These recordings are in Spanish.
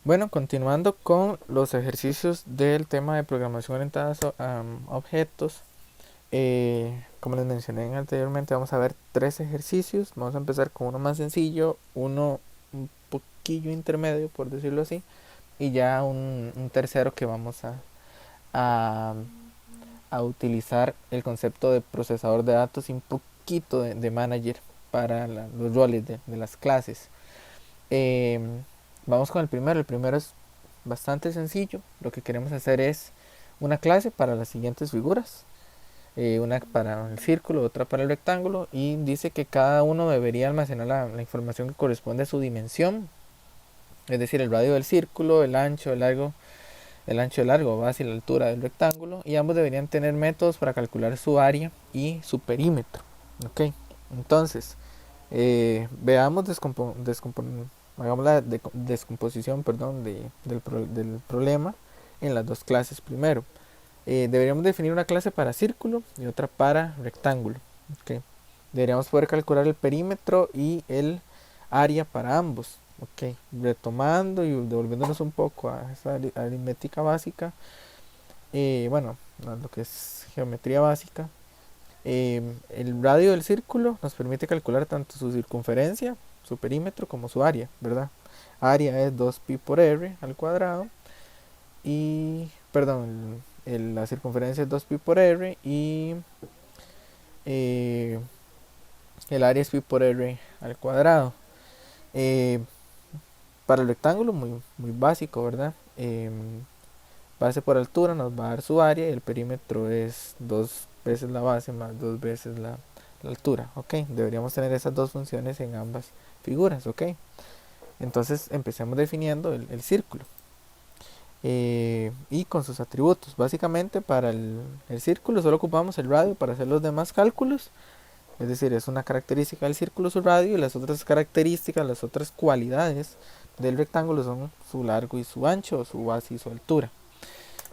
Bueno, continuando con los ejercicios del tema de programación orientada a objetos, como les mencioné anteriormente, vamos a ver tres ejercicios. Vamos a empezar con uno más sencillo, uno un poquillo intermedio, por decirlo así, y ya un tercero que vamos a, a utilizar el concepto de procesador de datos y un poquito de manager para los roles de las clases. Eh, Vamos con el primero. El primero es bastante sencillo. Lo que queremos hacer es una clase para las siguientes figuras. Una para el círculo, otra para el rectángulo. Y dice que cada uno debería almacenar la información que corresponde a su dimensión. Es decir, el radio del círculo, el ancho, el largo, base y la altura del rectángulo. Y ambos deberían tener métodos para calcular su área y su perímetro. Ok, entonces, veamos hagamos la descomposición, perdón, del problema en las dos clases primero. Deberíamos definir una clase para círculo y otra para rectángulo. Okay. Deberíamos poder calcular el perímetro y el área para ambos. Okay. Retomando y devolviéndonos un poco a esa aritmética básica, bueno, a lo que es geometría básica. El radio del círculo nos permite calcular tanto su circunferencia, su perímetro, como su área, ¿verdad? Área es 2pi por r al cuadrado y, perdón, la circunferencia es 2pi por r y eh, el área es pi por r al cuadrado. Eh, para el rectángulo, muy básico, ¿verdad? Base por altura nos va a dar su área y el perímetro es 2 veces la base más 2 veces la altura. Ok, deberíamos tener esas dos funciones en ambas figuras. Ok, entonces empecemos definiendo el círculo y con sus atributos. Básicamente para el círculo solo ocupamos el radio para hacer los demás cálculos. Es decir, es una característica del círculo su radio y las otras características, las otras cualidades del rectángulo son su largo y su ancho, su base y su altura.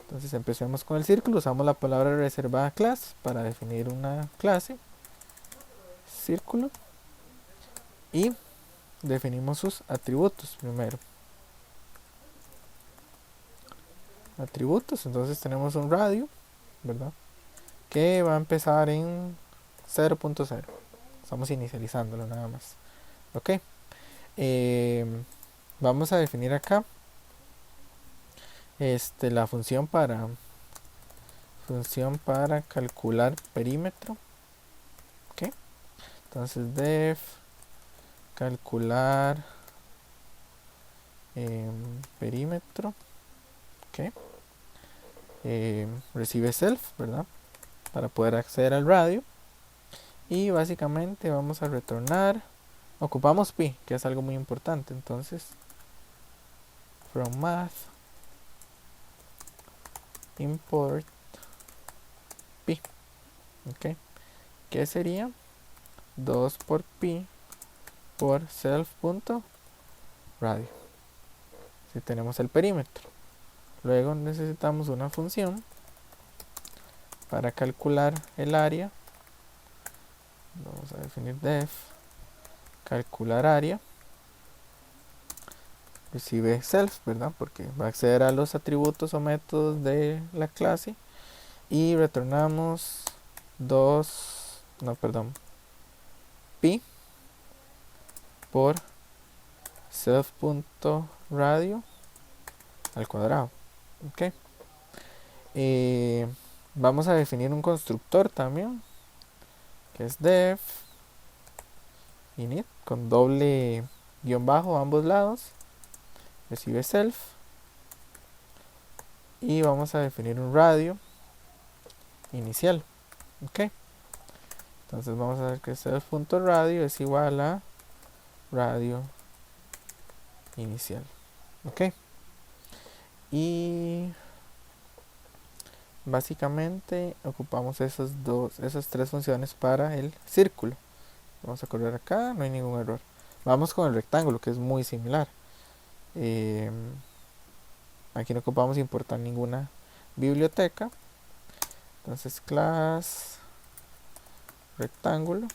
Entonces empecemos con el círculo, usamos la palabra reservada class para definir una clase, círculo, y definimos sus atributos primero. Atributos, entonces tenemos un radio, ¿verdad? Que va a empezar en 0.0. Estamos inicializándolo nada más. Ok. Eh, Vamos a definir acá la función para calcular perímetro. Ok. Entonces def calcular perímetro. Ok. Recibe self, ¿verdad? Para poder acceder al radio. Y básicamente vamos a retornar. Ocupamos pi, que es algo muy importante. Entonces, from math import pi. Ok. ¿Qué sería? 2 por pi por self.radio. Si tenemos el perímetro. Luego necesitamos una función para calcular el área. Vamos a definir def calcular área. Recibe self, ¿verdad? Porque va a acceder a los atributos o métodos de la clase. Y retornamos 2, no, perdón, pi por self.radio al cuadrado. Ok. Vamos a definir un constructor también, que es def init con doble guión bajo a ambos lados. Recibe self. Y vamos a definir un radio inicial. Ok. Entonces vamos a ver que self.radio es igual a radio inicial. Ok. Y básicamente ocupamos esas tres funciones para el círculo. Vamos a correr acá, no hay ningún error. Vamos con el rectángulo, que es muy similar. Eh, Aquí no ocupamos importar ninguna biblioteca. Entonces class rectángulo.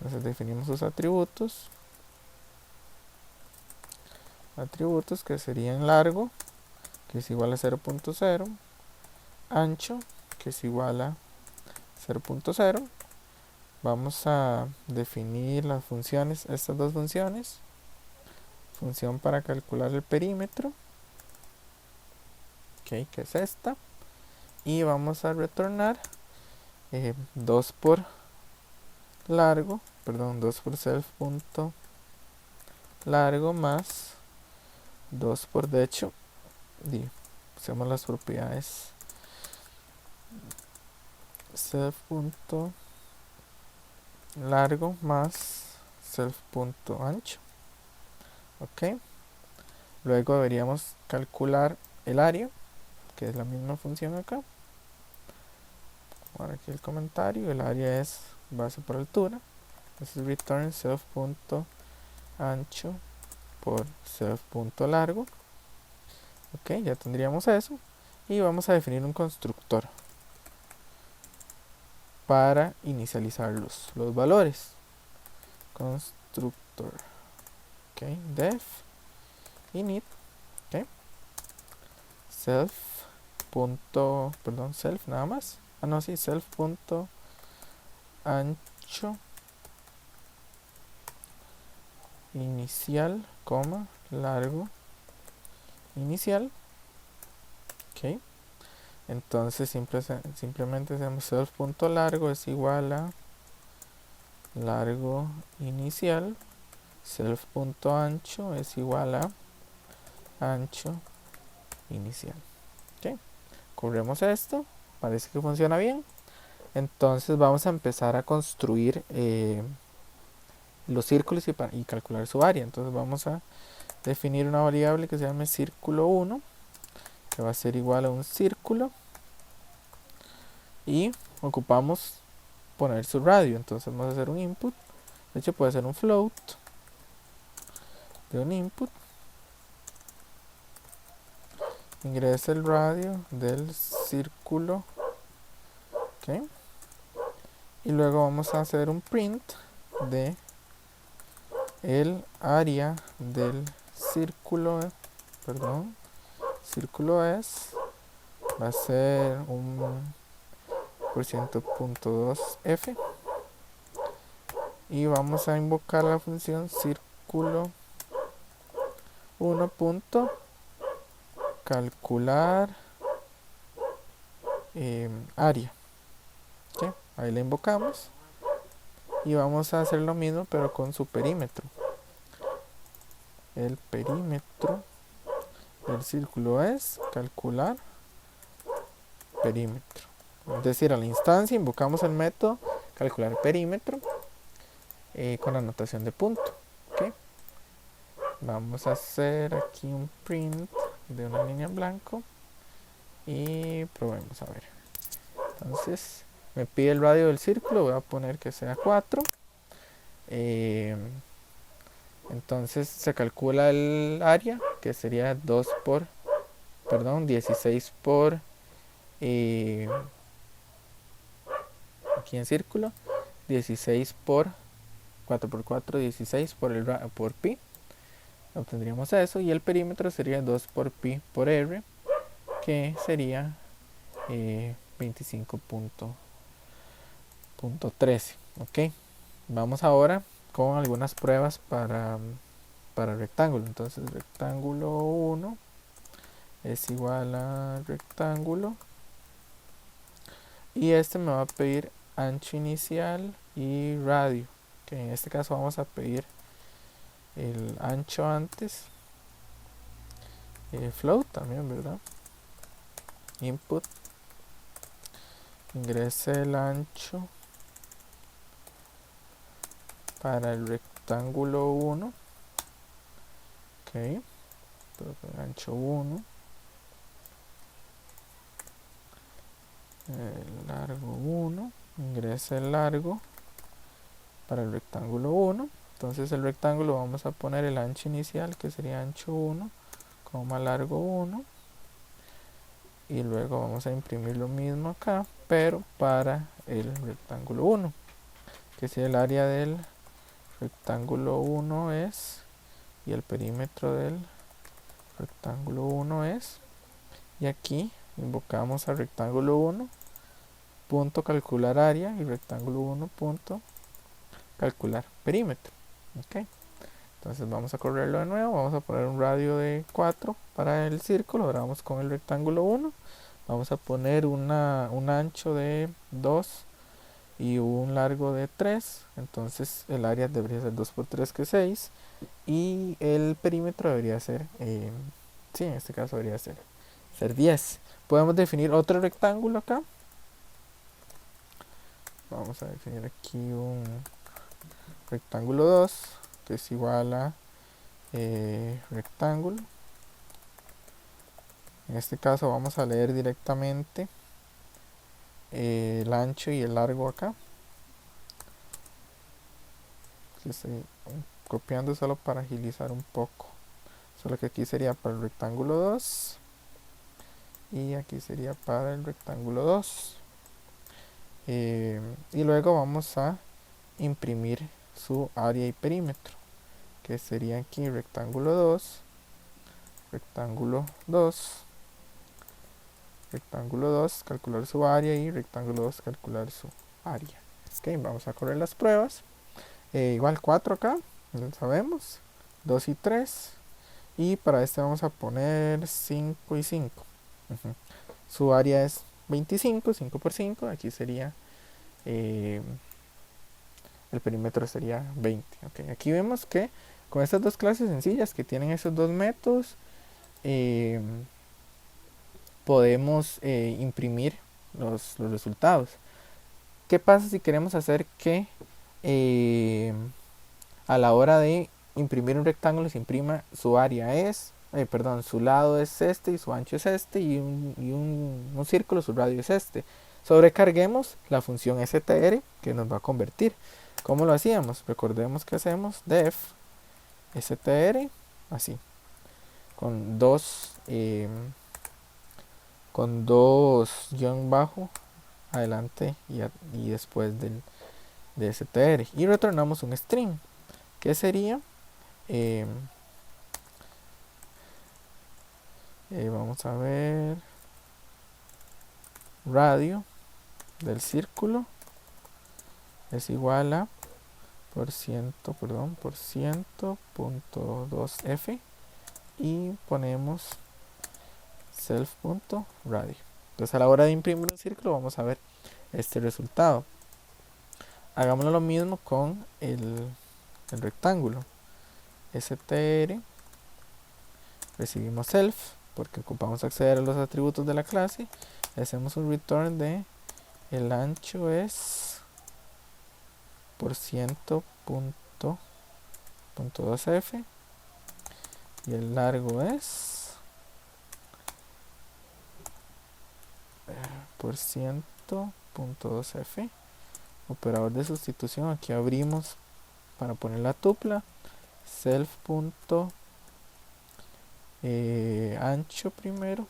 Entonces definimos sus atributos. Atributos que serían largo, que es igual a 0.0, ancho, que es igual a 0.0. Vamos a definir las funciones, estas dos funciones. Función para calcular el perímetro, que es esta. Y vamos a retornar 2 por largo, perdón, 2 por self.largo más 2 por, de hecho, usemos las propiedades self.largo más self.ancho. Ok, luego deberíamos calcular el área, que es la misma función acá. Ahora aquí el comentario, el área es base por altura, entonces return self.ancho por self.largo. Ok, ya tendríamos eso. Y vamos a definir un constructor para inicializar los valores. Constructor. Ok, def init. Ok, self. Self nada más. Self.ancho inicial, coma, largo inicial. Ok, entonces simplemente hacemos self.largo es igual a largo inicial, self.ancho es igual a ancho inicial. Ok, corremos esto, parece que funciona bien. Entonces vamos a empezar a construir los círculos y calcular su área. Entonces vamos a definir una variable que se llame círculo 1, que va a ser igual a un círculo, y ocupamos poner su radio. Entonces vamos a hacer un input, de hecho puede ser un float de un input, ingresa el radio del círculo. Ok, y luego vamos a hacer un print de el área del círculo, círculo es, va a ser un %.2f, y vamos a invocar la función círculo 1. Calcular área. ¿Okay? Ahí la invocamos y vamos a hacer lo mismo pero con su perímetro. El perímetro del círculo es calcular perímetro, es decir, a la instancia invocamos el método calcular perímetro con la notación de punto. ¿Okay? Vamos a hacer aquí un print de una línea en blanco y probemos a ver. Entonces me pide el radio del círculo, voy a poner que sea 4. Entonces se calcula el área, que sería 16 por aquí en círculo, 16 por 4 por 4, 16 por pi, obtendríamos eso, y el perímetro sería 2 por pi por r, que sería 25.13. Ok, vamos ahora con algunas pruebas para rectángulo. Entonces rectángulo 1 es igual a rectángulo, y este me va a pedir ancho inicial y radio, que en este caso vamos a pedir el ancho antes, float también, ¿verdad? Input, ingrese el ancho para el rectángulo 1. Ok, el ancho 1, el largo 1, ingrese el largo para el rectángulo 1. Entonces el rectángulo vamos a poner el ancho inicial, que sería ancho 1, coma largo 1, y luego vamos a imprimir lo mismo acá, pero para el rectángulo 1. que si el área del rectángulo 1 es, y el perímetro del rectángulo 1 es, y aquí invocamos al rectángulo 1, punto calcular área, y rectángulo 1 punto calcular perímetro. Ok, entonces vamos a correrlo de nuevo, vamos a poner un radio de 4 para el círculo, ahora vamos con el rectángulo 1, vamos a poner un ancho de 2 y un largo de 3, entonces el área debería ser 2 por 3 que es 6, y el perímetro debería ser, sí, en este caso debería ser 10. Podemos definir otro rectángulo acá, vamos a definir aquí un rectángulo 2 que es igual a rectángulo. En este caso vamos a leer directamente el ancho y el largo acá. Estoy copiando solo para agilizar un poco. Solo que aquí sería para el rectángulo 2 y aquí sería para el rectángulo 2. Y luego vamos a imprimir su área y perímetro, que sería aquí rectángulo 2, rectángulo 2, rectángulo 2, calcular su área, y rectángulo 2, calcular su área. Ok, vamos a correr las pruebas. Igual 4 acá, ya sabemos, 2 y 3, y para este vamos a poner 5 y 5. Su área es 25, 5 por 5, aquí sería, el perímetro sería 20. Okay, aquí vemos que con estas dos clases sencillas que tienen esos dos métodos, podemos imprimir los resultados. ¿Qué pasa si queremos hacer que a la hora de imprimir un rectángulo se imprima su área es, su lado es este y su ancho es este, y un círculo, su radio es este? Sobrecarguemos la función str que nos va a convertir. ¿Cómo lo hacíamos? Recordemos que hacemos def str así, con dos guión bajo adelante y después de str, y retornamos un string que sería, vamos a ver, radio del círculo es igual a por ciento punto 2f, y ponemos self.radio. Entonces a la hora de imprimir un círculo vamos a ver este resultado. Hagámoslo lo mismo con el rectángulo. str, recibimos self porque ocupamos acceder a los atributos de la clase, y hacemos un return de el ancho es por ciento punto 2f y el largo es por ciento punto 2f. Operador de sustitución, aquí abrimos para poner la tupla, self punto ancho primero,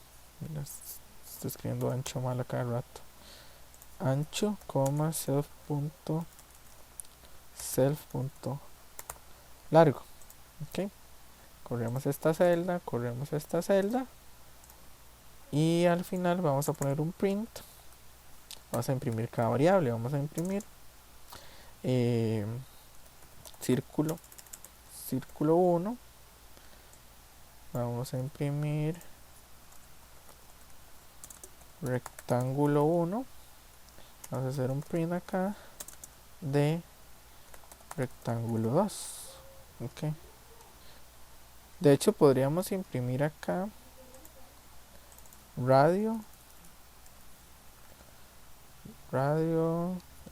estoy escribiendo ancho mal a cada rato, ancho, coma, self punto largo. Ok, corremos esta celda y al final vamos a poner un print. Vamos a imprimir cada variable, vamos a imprimir círculo 1, vamos a imprimir rectángulo 1, vamos a hacer un print acá de rectángulo 2. Ok, de hecho podríamos imprimir acá radio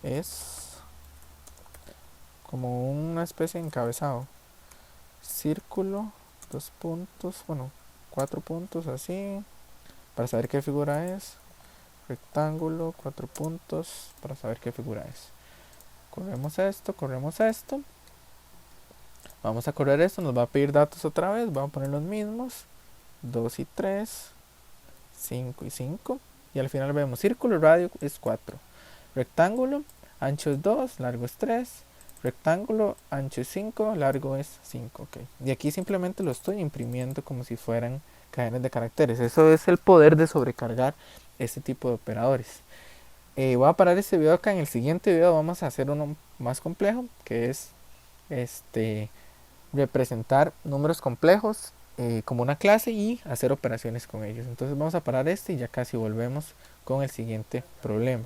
es como una especie de encabezado, círculo, 2 puntos, bueno, 4 puntos así, para saber qué figura es, rectángulo, 4 puntos, para saber qué figura es. Corremos esto, vamos a correr esto, nos va a pedir datos otra vez, vamos a poner los mismos, 2 y 3, 5 y 5, y al final vemos círculo, radio es 4, rectángulo, ancho es 2, largo es 3, rectángulo, ancho es 5, largo es 5, ok. Y aquí simplemente lo estoy imprimiendo como si fueran cadenas de caracteres. Eso es el poder de sobrecargar este tipo de operadores. Voy a parar este video acá. En el siguiente video vamos a hacer uno más complejo, que es representar números complejos como una clase y hacer operaciones con ellos. Entonces vamos a parar este y ya casi volvemos con el siguiente problema.